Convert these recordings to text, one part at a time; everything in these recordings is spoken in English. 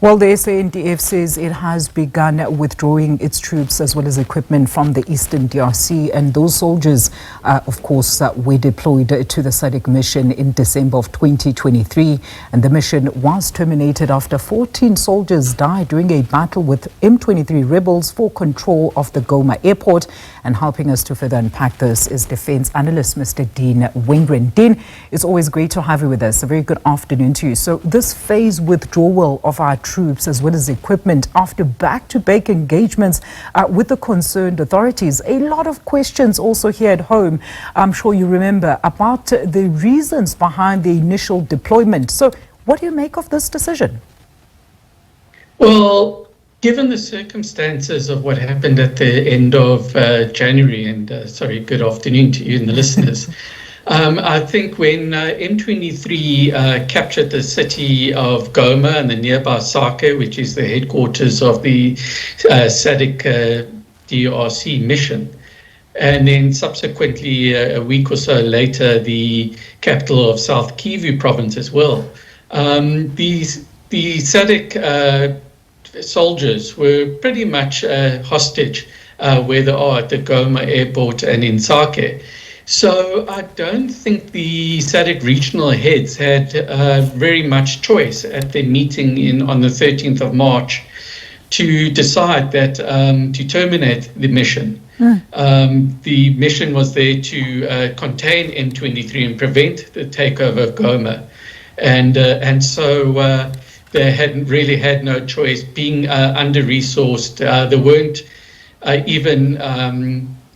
Well, the SANDF says it has begun withdrawing its troops as well as equipment from the eastern DRC, and those soldiers, of course, were deployed to the SADC mission in December of 2023, and the mission was terminated after 14 soldiers died during a battle with M23 rebels for control of the Goma airport. And helping us to further unpack this is Defence Analyst Mr. Dean Wingrin. Dean, it's always great to have you with us. A very good afternoon to you. So this phased withdrawal of our troops as well as equipment after back-to-back engagements with the concerned authorities. A lot of questions also here at home, I'm sure you remember, about the reasons behind the initial deployment. So what do you make of this decision? Well, given the circumstances of what happened at the end of January, and good afternoon to you and the listeners, I think when M23 captured the city of Goma and the nearby Sake, which is the headquarters of the SADC DRC mission, and then subsequently a week or so later the capital of South Kivu province as well, the SADC soldiers were pretty much hostage where they are at the Goma airport and in Sake. So I don't think the SADC regional heads had very much choice at their meeting on the 13th of March to decide that to terminate the mission. The mission was there to contain M23 and prevent the takeover of Goma. And so they really had no choice, being under-resourced. They weren't even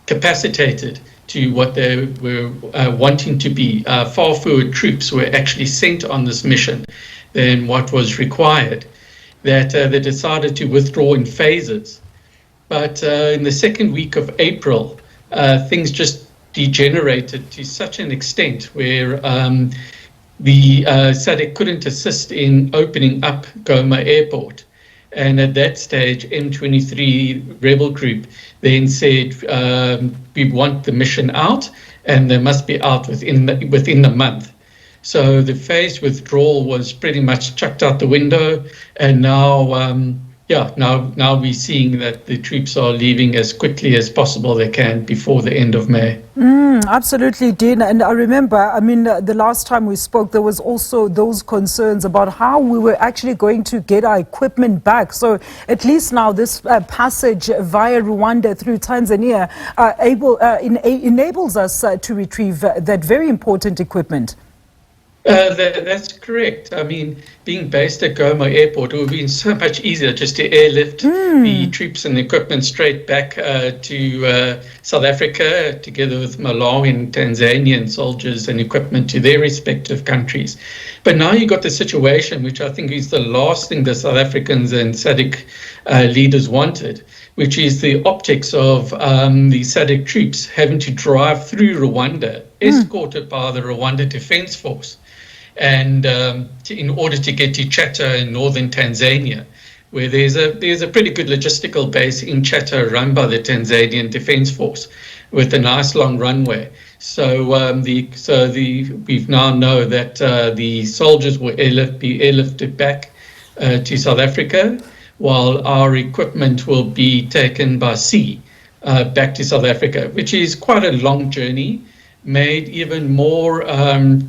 capacitated to what they were wanting to be. Far fewer troops were actually sent on this mission than what was required, that they decided to withdraw in phases. But in the second week of April, things just degenerated to such an extent where the SADC couldn't assist in opening up Goma airport. And at that stage, M23 rebel group then said, we want the mission out, and they must be out within the month. So the phased withdrawal was pretty much chucked out the window, and now now we're seeing that the troops are leaving as quickly as possible they can before the end of May. Absolutely, Dean. And I remember, the last time we spoke, there was also those concerns about how we were actually going to get our equipment back. So at least now this passage via Rwanda through Tanzania enables us to retrieve that very important equipment. That's correct. Being based at Goma Airport, it would have been so much easier just to airlift the troops and equipment straight back to South Africa, together with Malawi and Tanzanian soldiers and equipment to their respective countries. But now you've got the situation, which I think is the last thing the South Africans and SADC leaders wanted, which is the optics of the SADC troops having to drive through Rwanda, escorted by the Rwanda Defence Force, and in order to get to Chatta in northern Tanzania, where there's a pretty good logistical base in Chatta run by the Tanzanian Defence Force with a nice long runway. So we now know that the soldiers will be airlifted back to South Africa, while our equipment will be taken by sea back to South Africa, which is quite a long journey, made even more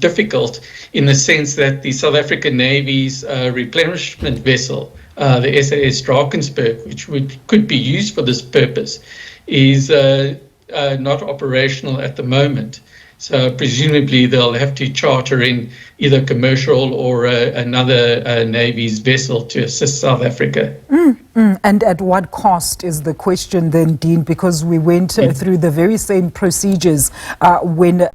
difficult in the sense that the South African Navy's replenishment vessel, the SAS Drakensberg, which could be used for this purpose, is not operational at the moment. So presumably they'll have to charter in either commercial or another Navy's vessel to assist South Africa. And at what cost is the question then, Dean? Because we went through the very same procedures when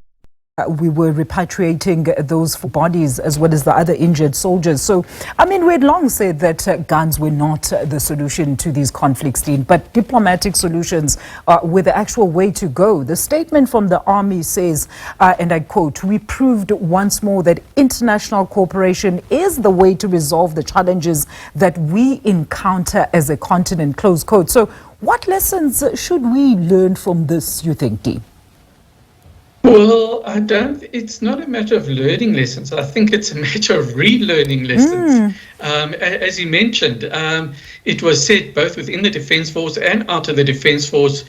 we were repatriating those bodies as well as the other injured soldiers. So, we had long said that guns were not the solution to these conflicts, Dean, but diplomatic solutions were the actual way to go. The statement from the army says, and I quote, "We proved once more that international cooperation is the way to resolve the challenges that we encounter as a continent," close quote. So what lessons should we learn from this, you think, Dean? Well, it's not a matter of learning lessons. I think it's a matter of relearning lessons. As you mentioned, it was said both within the Defence Force and out of the Defence Force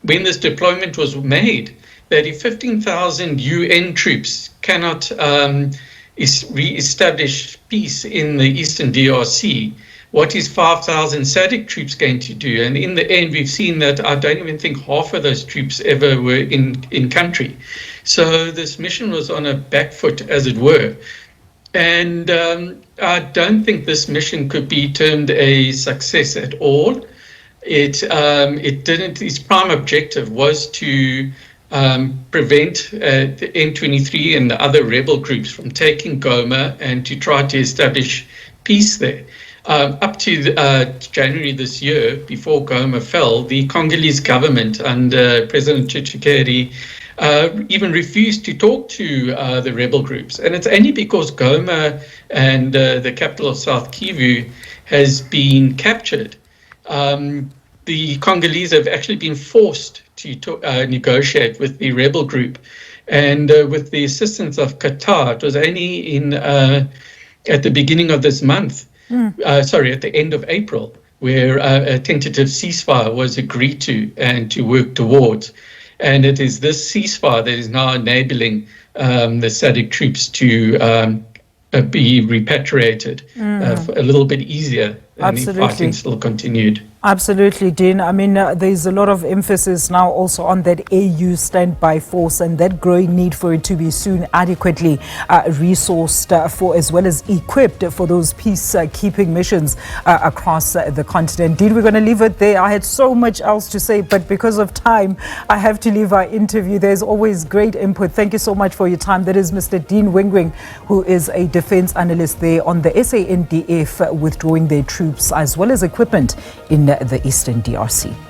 when this deployment was made that if 15,000 UN troops cannot re-establish peace in the Eastern DRC, what is 5,000 SADC troops going to do? And in the end, we've seen that I don't even think half of those troops ever were in country. So this mission was on a back foot, as it were. And I don't think this mission could be termed a success at all. It didn't. Its prime objective was to prevent the M23 and the other rebel groups from taking Goma and to try to establish peace there. Up to January this year, before Goma fell, the Congolese government under President Tshisekedi even refused to talk to the rebel groups. And it's only because Goma and the capital of South Kivu has been captured. The Congolese have actually been forced to negotiate with the rebel group. And with the assistance of Qatar, it was only at the beginning of this month, at the end of April, where a tentative ceasefire was agreed to and to work towards. And it is this ceasefire that is now enabling the SADC troops to be repatriated a little bit easier, and the fighting still continued. Absolutely, Dean. I mean, there's a lot of emphasis now also on that AU standby force and that growing need for it to be soon adequately resourced for as well as equipped for those peacekeeping missions across the continent. Dean, we're going to leave it there. I had so much else to say, but because of time, I have to leave our interview. There's always great input. Thank you so much for your time. That is Mr. Dean Wingrin, who is a defense analyst there on the SANDF withdrawing their troops as well as equipment in the Eastern DRC.